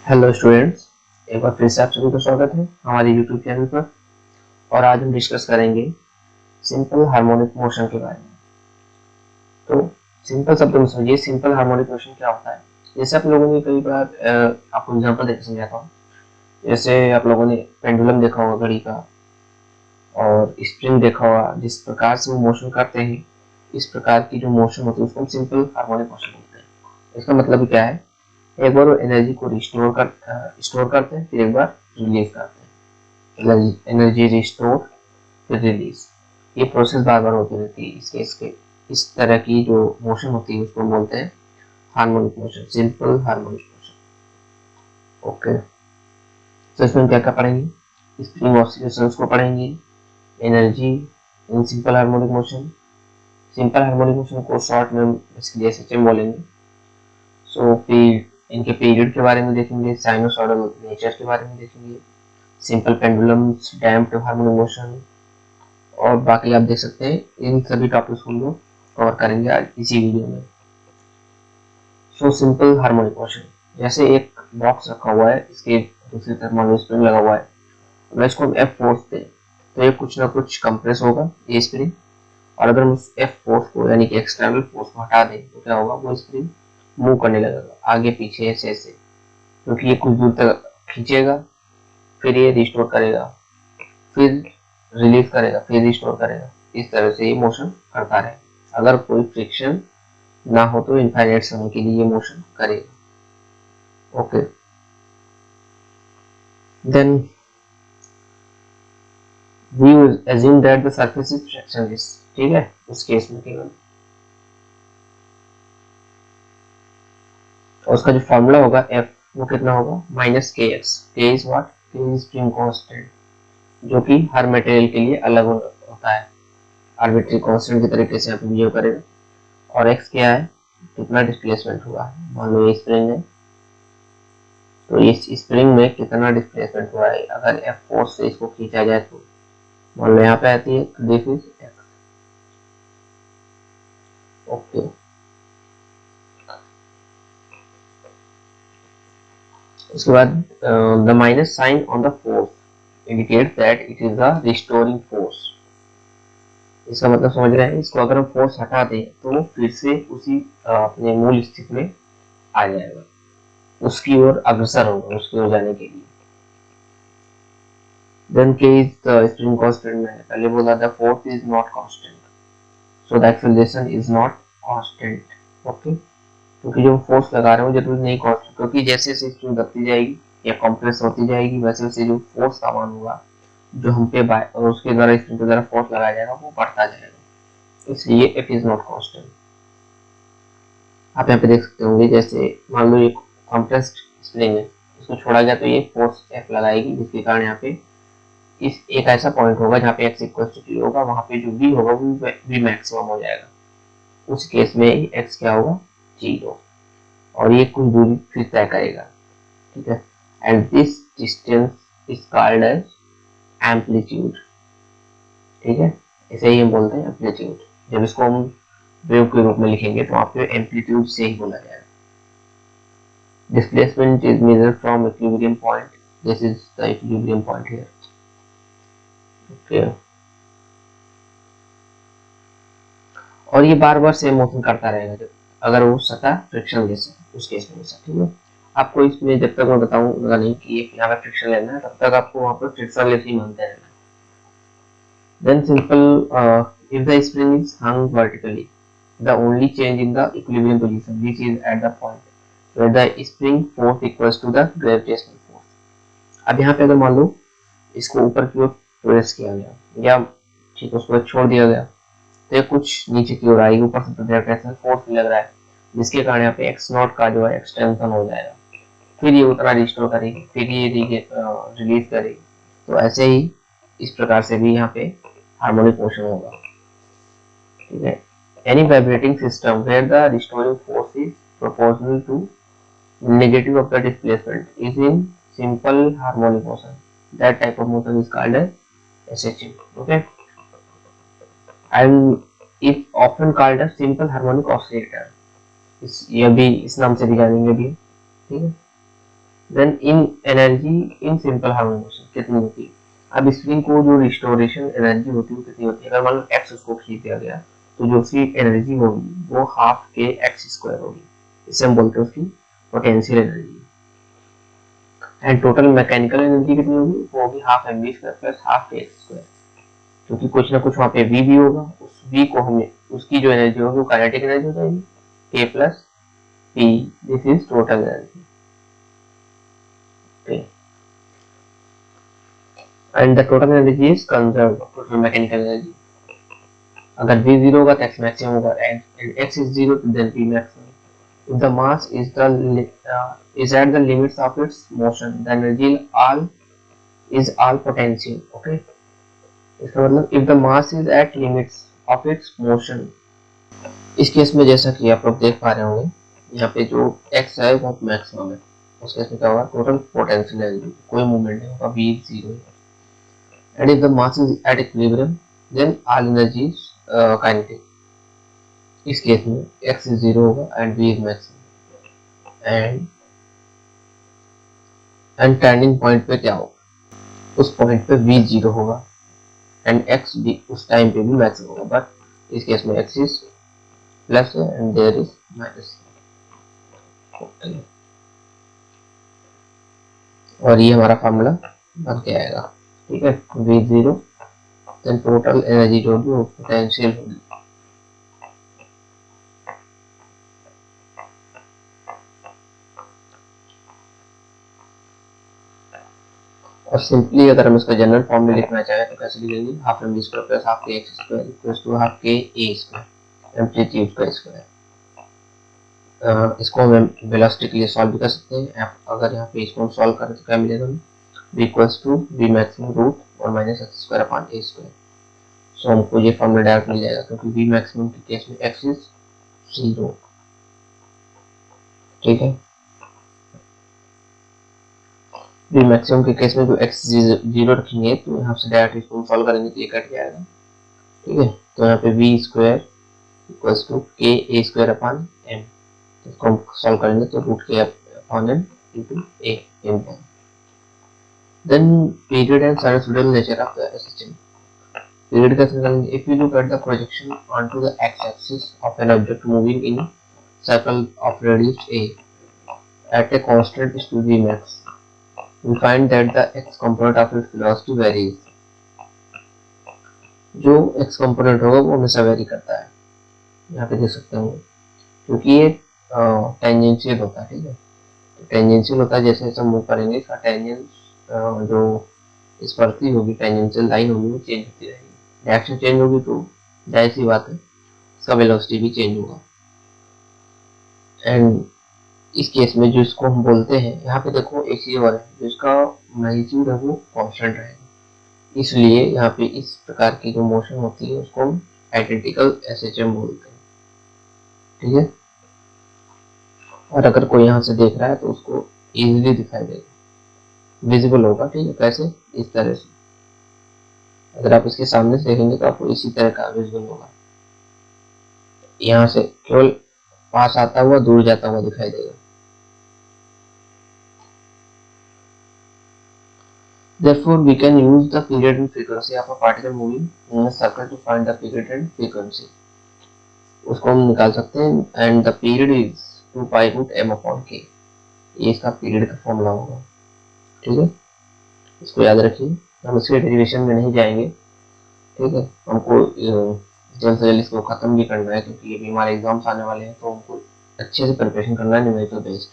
Hello students, एक बार फिर से आप सभी का स्वागत है हमारे यूट्यूब चैनल पर। और आज हम डिस्कस करेंगे सिंपल हार्मोनिक मोशन के बारे में। तो सिंपल शब्दों में समझिए सिंपल हार्मोनिक मोशन क्या होता है। जैसे आप लोगों ने कई बार आपको एग्जांपल देकर समझाता हूँ। जैसे आप लोगों ने पेंडुलम देखा होगा घड़ी का, और स्प्रिंग देखा होगा। जिस प्रकार से वो मोशन करते हैं, इस प्रकार की जो मोशन होती है उसको हम सिंपल हार्मोनिक मोशन बोलते हैं। इसका मतलब क्या है, एक बार वो एनर्जी को स्टोर करते हैं, फिर एक बार रिलीज करते हैं। एनर्जी रिस्टोर फिर रिलीज, ये प्रोसेस बार बार होती रहती है। इसके इस तरह की जो मोशन होती है उसको बोलते हैं harmonic motion, simple harmonic motion. Okay, तो इसमें क्या क्या पढ़ेंगे, स्प्रिंग ऑसिलेशंस को पढ़ेंगे, energy in simple harmonic motion. Simple harmonic motion को शॉर्ट में बेसिकली एसएचएम बोलेंगे। सो फिर इनके पीरियड के बारे में देखेंगे, साइनोसॉइडल नेचर के बारे में देखेंगे, simple pendulums, damped harmonic motion, और बाकी आप देख सकते हैं इन सभी टॉपिक्स को हम लोग कवर करेंगे आज इसी वीडियो में। सो सिंपल हार्मोनिक मोशन, जैसे एक बॉक्स रखा हुआ है, इसके दूसरी तरफ मान लो स्प्रिंग लगा हुआ है। अगर इसको हम एफ फोर्स दें तो ये कुछ ना कुछ कंप्रेस होगा ये स्प्रिंग। और अगर हम उस एफ फोर्स को यानी कि एक्सटर्नल फोर्स को हटा दें तो क्या होगा, वो स्प्रिंग मूव करने लगेगा आगे पीछे ऐसे ऐसे, क्योंकि ये कुछ दूर तक खींचेगा, फिर ये रिस्टोर करेगा, फिर रिलीज करेगा, फिर रिस्टोर करेगा। इस तरह से ये मोशन करता रहे। अगर कोई फ्रिक्शन ना हो तो इनफाइनाइट समय के लिए ये मोशन करेगा। Okay, then we assume that the surface is frictionless। ठीक है, उस केस में केवल उसका जो फॉर्मूला होगा एफ, वो कितना होगा, माइनस के एक्स। के इज व्हाट, के इज स्प्रिंग कांस्टेंट, जो कि हर मटेरियल के लिए अलग होता है, आर्बिट्री कांस्टेंट की तरीके से आप बिहेव करेगा। और एक्स क्या है, कितना डिस्प्लेसमेंट हुआ है। मान लो ये स्प्रिंग है, तो इस स्प्रिंग में कितना डिस्प्लेसमेंट हुआ है। अगर एफ फोर्स से इसको खींचा जाए तो मान लो यहाँ पे आती है, तो दिस इज एक्स। ओके, उसके बाद the minus sign on the force indicate that it is the restoring force. इसका मतलब समझ रहे हैं, इसको अगर हम फोर्स हटा दें तो फिर से उसी अपने मूल स्थिति में आ जाएगा, उसकी ओर अग्रसर होगा, उसकी ओर जाने के लिए। देन के इज द स्प्रिंग कांस्टेंट, मैंने पहले बोला था force is not constant, so the acceleration is not constant. Okay, क्योंकि जो फोर्स लगा रहे हो जरूरी नहीं कांस्टेंट, क्योंकि जैसे जैसे स्प्रिंग दबती जाएगी या कंप्रेस होती जाएगी, वैसे वैसे जो फोर्स का मान होगा जो हम पे बाय और उसके द्वारा स्प्रिंग के द्वारा फोर्स लगाया जाएगा वो बढ़ता जाएगा। इसलिए एफ इज नॉट कांस्टेंट। आप यहाँ पे देख सकते होंगे, जैसे मान लो ये कंप्रेस्ड स्प्रिंग है, इसको छोड़ा गया तो ये फोर्स एफ लगाएगी, जिसके कारण यहाँ पे इस एक ऐसा पॉइंट होगा जहाँ पे एक्स इक्वल टू टी होगा, वहाँ पे जो बी होगा वो बी मैक्सिमम हो जाएगा। उस केस में एक्स क्या होगा, 0, और ये कुछ दूरी फिर तय करेगा। ठीक है, and this distance is called as amplitude. ठीक है, ऐसे ही हम बोलते हैं एम्पलीट्यूड। जब इसको हम वेव के रूप में लिखेंगे तो वहाँ पे एम्पलीट्यूड से ही बोला जाएगा। Displacement is measured from equilibrium point. This is the equilibrium point here. Okay. और ये बार बार सेम मोशन करता रहेगा जब अगर वो सतह फ्रिक्शन लेस है, उस केस में ऐसा। ठीक है, आपको इसमें जब तक मैं बताऊंगा नहीं कि यहाँ पे फ्रिक्शन लेना है, तब तक आपको वहाँ पर फ्रिक्शन लेस ही मानते रहना है। Then simple, if the spring is hung vertically, the only change in the equilibrium position, which is at the point where the spring force equals to the gravitational force। अब यहाँ पे अगर मान लो इसको ऊपर की ओर प्रेस किया गया या ठीक है उसको छोड़ दिया गया, तो ये कुछ नीचे की ओर आएगी, ऊपर से ग्रेविटेशनल फोर्स लग रहा है, जिसके कारण यहाँ पे एक्स नॉट का जो है एक्सटेंशन हो जाएगा। फिर ये उतना रिस्टोर करेगी, फिर ये रिलीज करेगी। तो ऐसे ही इस प्रकार से भी यहाँ पे हार्मोनिक मोशन होगा। ठीक है, any vibrating system where the restoring force is proportional to negative of the displacement is in simple harmonic motion. That type of motion is called as SHM. Okay, and is often called as simple harmonic oscillator. ये भी इस नाम से भी जानेंगे भी। ठीक है, then in energy in simple harmonic motion कितनी होती है? अब स्प्रिंग को जो रिस्टोरेशन एनर्जी होती है वो कितनी होती है? अगर मान लो एक्स उसको खींच दिया गया तो जो उसकी एनर्जी होगी वो हाफ के एक्स स्क्वायर होगी, इसे हम बोलते हैं उसकी potential energy. And total mechanical energy कितनी होगी? वो होगी half M we square plus half के एक्स स्क्वायर, क्योंकि कुछ ना कुछ वहाँ पे वी भी होगा, उस वी को हमें उसकी जो एनर्जी होगी वो काइनेटिक एनर्जी हो जाएगी k plus p, this is total energy. Okay, and the total energy is conserve, total mechanical energy. अगर v जीरो होगा तो x मैक्सिमम होगा, and x is zero then p maximum. If the mass is at the limits of its motion the energy is all potential। Okay, इसका मतलब if the mass is at limits of its motion, इस case में जैसा कि आप लोग देख पा रहे होंगे यहाँ पे जो x है वो मैक्सिमम है, उस केस में क्या होगा? टोटल पोटेंशियल एनर्जी, कोई मूवमेंट नहीं होगा, v जीरो है। And if the mass is at equilibrium then all energy is kinetic, इस केस में x इज जीरो होगा and v is maximum. And turning point पे क्या होगा? उस पॉइंट पे v जीरो होगा एंड x भी उस टाइम पे भी मैक्सिमम होगा, बट इस केस में x इज प्लस है एंड देयर इज माइनस। और ये हमारा फॉर्मूला बन के आएगा, ठीक है। v zero then total energy जो होगी वो पोटेंशियल होगी। और सिंपली अगर हम इसका जनरल फॉर्म में लिखना चाहें तो कैसे लिखेंगे? Half M we square plus half के x square equals to half K A square amplitude का स्क्वायर। इसको हम वेलोसिटी के लिए सॉल्व भी कर सकते हैं। अगर यहाँ पे इसको हम सॉल्व करें तो क्या मिलेगा हमें? v equals to v maximum root और minus x square upon a square. So हमको ये फॉर्मूला डायरेक्ट मिल जाएगा क्योंकि v मैक्सिमम के केस में x इज जीरो, ठीक है। v मैक्सिमम के केस में जो x जीरो रखेंगे तो यहाँ से डायरेक्ट इसको सॉल्व करेंगे तो ये कट जाएगा, ठीक है। तो यहाँ पे v स्क्वायर इक्वल्स टू के ए स्क्वायर अपॉन एम, इसको हम सॉल्व करेंगे तो रूट के upon m into a m. Then period and sinusoidal nature of the system. Period का symbol, if you look at the projection onto the x-axis of an object moving in circle of radius a at a constant speed vmax, we find that the x component of its velocity varies। जो x component होगा वो हमेशा very करता है, यहाँ पे देख सकते हो, क्योंकि ये टेंजेंशियल होता है, ठीक है। टेंजेंशियल होता है, जैसे जैसे मूव करेंगे इसका टेंजेंस जो स्पर्शी होगी, टेंजेंशियल लाइन होगी वो चेंज होती रहेगी। डायरेक्शन चेंज होगी तो जाहिर सी बात है इसका वेलोसिटी भी चेंज होगा। एंड इस केस में जो इसको हम बोलते हैं, यहाँ पे देखो एक चीज और है, जो इसका मैग्नीट्यूड है वो कांस्टेंट रहेगा, इसलिए यहाँ पे इस प्रकार की जो मोशन होती है उसको हम आइडेंटिकल एसएचएम बोलते हैं, ठीक है। और अगर कोई यहाँ से देख रहा है तो उसको इजीली दिखाई देगा, विजिबल होगा, ठीक है। कैसे? इस तरह से, अगर आप इसके सामने से देखेंगे तो आपको इसी तरह का विजुअल होगा, यहाँ से केवल पास आता हुआ दूर जाता हुआ दिखाई देगा। Therefore, we can use the period and frequency of a particle moving in a circle to find the period and frequency। उसको हम निकाल सकते हैं। And the period is 2 pi root m upon k, ये इसका पीरियड का formula होगा, ठीक है। इसको याद रखिए, हम इसके डेरिवेशन में नहीं जाएंगे, ठीक है। हमको जल्द से जल्द इसको खत्म भी करना है क्योंकि ये भी हमारे एग्जाम्स आने वाले हैं, तो हमको अच्छे से प्रिपरेशन करना है, न्यूमेरिकल बेस्ड।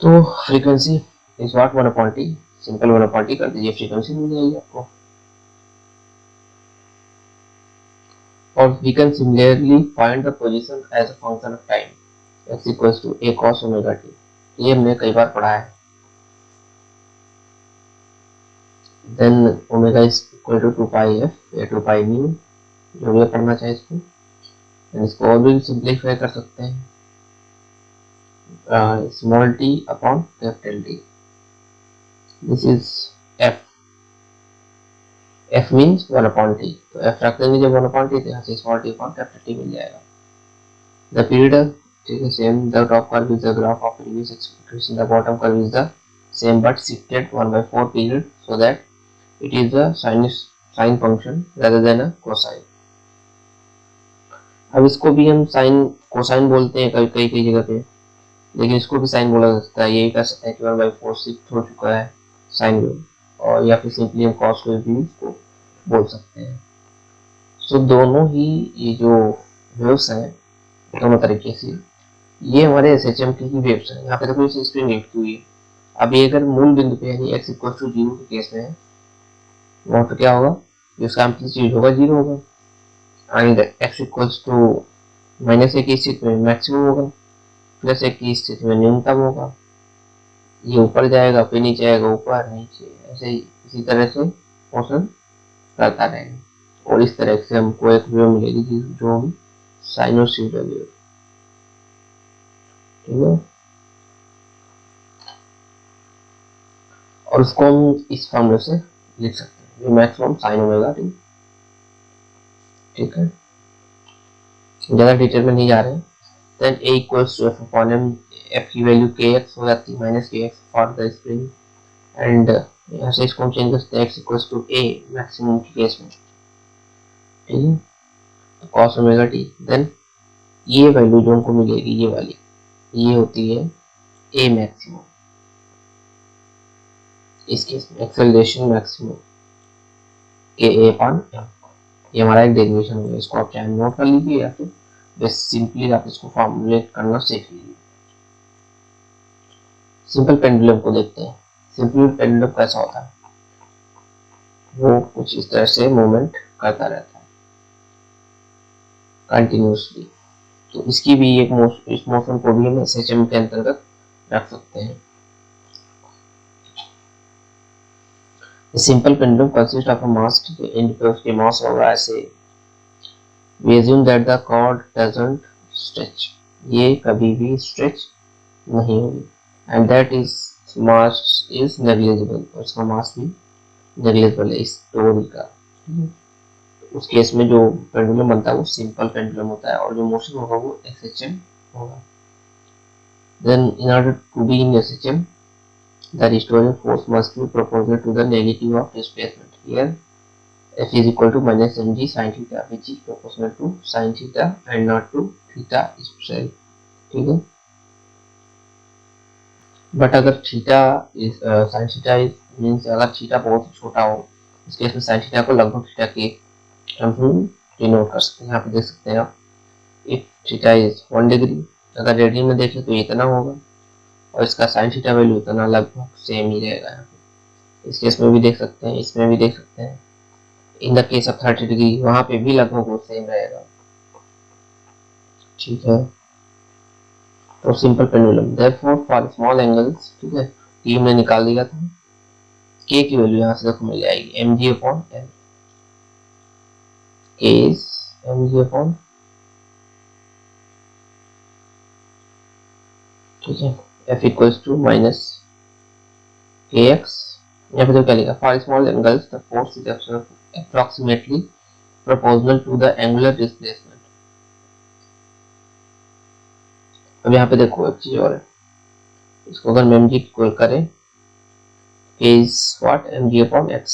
तो frequency is what 1 upon t, simple 1 upon t कर दीजिए, फ्रीक्वेंसी मिल जाएगी आपको। और we can similarly find the position as a function of time, x equals to a cos omega t, ये हमने कई बार पढ़ा है। Then omega is equal to 2 pi f या 2 पाई म्यू, जो भी पढ़ना चाहे इसको। इसको और भी सिंप्लीफाई कर सकते हैं, small t upon capital T, this is f, f means 1 upon t, तो f रख देंगे जब 1 अपॉन t तो यहाँ से small t upon capital T मिल जाएगा। द पीरियड ठीक है, same the top curve is the graph of previous expectation, the bottom curve is the same but shifted 1/4 period so that it is a sine function rather than a cosine। अब इसको भी हम sine cosine बोलते हैं कई कई कई जगह पे, लेकिन इसको भी साइन बोला जा सकता है। यही कह सकते हैं कि 1/4 शिफ्ट हो चुका है साइन वेव, और या फिर सिंपली हम कॉस वेव भी इसको बोल सकते हैं। सो दोनों ही ये जो वेव्स हैं दोनों तरीके से, ये हमारे SHM की ही वेव्स हैं। यहाँ पे देखो इस स्प्रिंग लिखी हुई है। अब ये अगर मूल बिंदु पे यानी x = 0 के केस में है, वहाँ पे क्या होगा, इसका एम्पलीट्यूड होगा 0 होगा, एंड x = -1 की स्थिति में मैक्सिमम होगा, +1 की स्थिति में न्यूनतम होगा। ये ऊपर जाएगा फिर नीचे आएगा, ऊपर नीचे, ऐसे ही इसी तरह से मोशन करता रहेगा। और इस तरह से हमको एक वेव मिलेगी जो हम साइनोसॉइडल वेव, ठीक है। और उसको हम इस फॉर्मूले से लिख सकते हैं, मैक्सिमम साइन ओमेगा t, ठीक है। ज्यादा डिटेल में नहीं जा रहे हैं। देन a = f/m, f की वैल्यू kx हो जाती है -kx for the spring, and यहाँ से इसको हम चेंज कर सकते हैं x = a मैक्सिमम के केस में, ठीक है, तो cos ओमेगा t। देन ये वैल्यू जो हमको मिलेगी ये वाली, ये होती है a मैक्सिमम, इस केस में एक्सेलरेशन मैक्सिमम KA/m। ये हमारा एक डेरिवेशन होगा, इसको आप चाहे नोट कर लीजिए या फिर बस सिंपली आप इसको फॉर्मुलेट करना सीख लीजिए। सिंपल पेंडुलम को देखते हैं। सिंपल पेंडुलम कैसा होता है, वो कुछ इस तरह से मूवमेंट करता रहता है कंटिन्यूसली। तो इसकी भी एक इस मोशन को भी हम SHM के अंतर्गत रख सकते हैं। Simple pendulum consist of a mass, and पे उसके मास होगा ऐसे। We assume that the cord doesn't stretch, ये कभी भी स्ट्रेच नहीं होगी, and that is mass is negligible, उसका मास भी नेग्लिजिबल है इस डोरी का। उस केस में जो पेंडुलम बनता है वो सिंपल पेंडुलम होता है, और जो मोशन होगा वो SHM होगा। Then in order to be in SHM, the restoring force must be proportional to the negative of displacement. Here F is equal to -mg sin theta, which is proportional to sin theta and not to theta special, ठीक है। But अगर theta is sin theta is means अगर theta बहुत छोटा हो, इस case में sin theta को लगभग थीटा के टर्म्स में डिनोट कर सकते हैं। यहाँ पे देख सकते हैं आप, इफ थीटा इज 1 डिग्री, अगर रेडियन में देखें तो इतना होगा, और इसका साइन थीटा वैल्यू उतना लगभग सेम ही रहेगा। यहाँ पे इस केस में भी देख सकते हैं, इसमें भी देख सकते हैं। In the case of 30 degree वहां पे भी लगभग वो सेम रहेगा, ठीक है। तो simple pendulum therefore for small angles, ठीक है, टी हमने निकाल दिया था, के की वैल्यू यहाँ से देखो मिल जाएगी mg/n, k इज mg/, ठीक है। F = -kx, यहाँ पे तो क्या लिखा, for small angles the force is approximately proportional to the angular displacement। अब यहाँ पे देखो एक चीज और है, इसको अगर mg इक्वल करें k is what mg/x,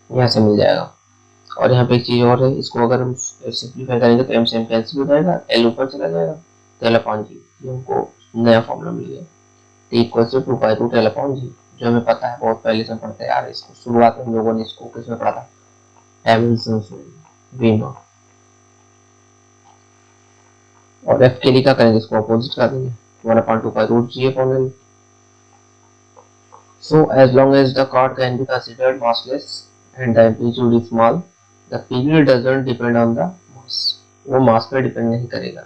यहाँ से मिल जाएगा। और यहाँ पे एक चीज और है, इसको अगर हम सिंप्लीफाई करेंगे तो m से m कैंसिल हो जाएगा, l ऊपर चला जाएगा, तो l/g, ये हमको नया फॉर्मूला मिल गया, t = 2π√l/g, जो हमें पता है, बहुत पहले से पढ़ते हैं यार इसको, शुरुआत में हम लोगों ने इसको किसमें पढ़ा था, हैमिल्टन V0। और f के लिए क्या करेंगे, इसको अपोजिट कर देंगे, 1/2π√g/l। So as long as the chord can be considered massless and the amplitude is small, the period doesn't depend on the mass, वो मास पर डिपेंड नहीं करेगा।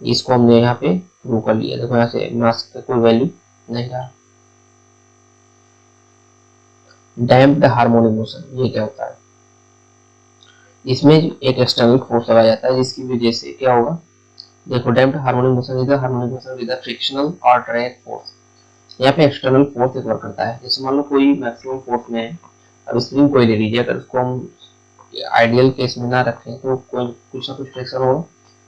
इसको हमने यहाँ पे प्रूव कर लिया, देखो यहाँ से मास का कोई वैल्यू नहीं रहा। डैम्प्ड हार्मोनिक मोशन, ये क्या होता है, इसमें एक एक्सटर्नल फोर्स लगाया जाता है जिसकी वजह से क्या होगा, देखो damped harmonic motion is the harmonic motion with the frictional और ड्रैग फोर्स। यहाँ पे एक्सटर्नल फोर्स एक वर्क करता है, जैसे मान लो कोई मैक्सिमम फोर्स में है, अब स्प्रिंग कोई ले लीजिए, अगर उसको हम आइडियल केस में ना रखें तो कोई कुछ ना कुछ फ्रिक्शन होगा,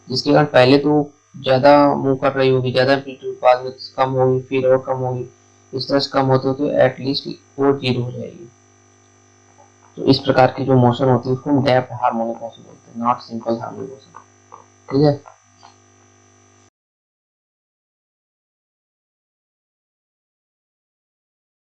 जिसके कारण पहले तो ज्यादा मूव कर रही होगी, ज्यादा एम्पलीट्यूड, बाद में कम होगी, फिर और कम होगी, इस तरह से कम होते होते एटलीस्ट वो जीरो हो जाएगी। तो इस प्रकार की जो मोशन होती है उसको हम डेप्थ हार्मोनिक मोशन बोलते हैं, नॉट सिंपल हार्मोनिक मोशन। ठीक है।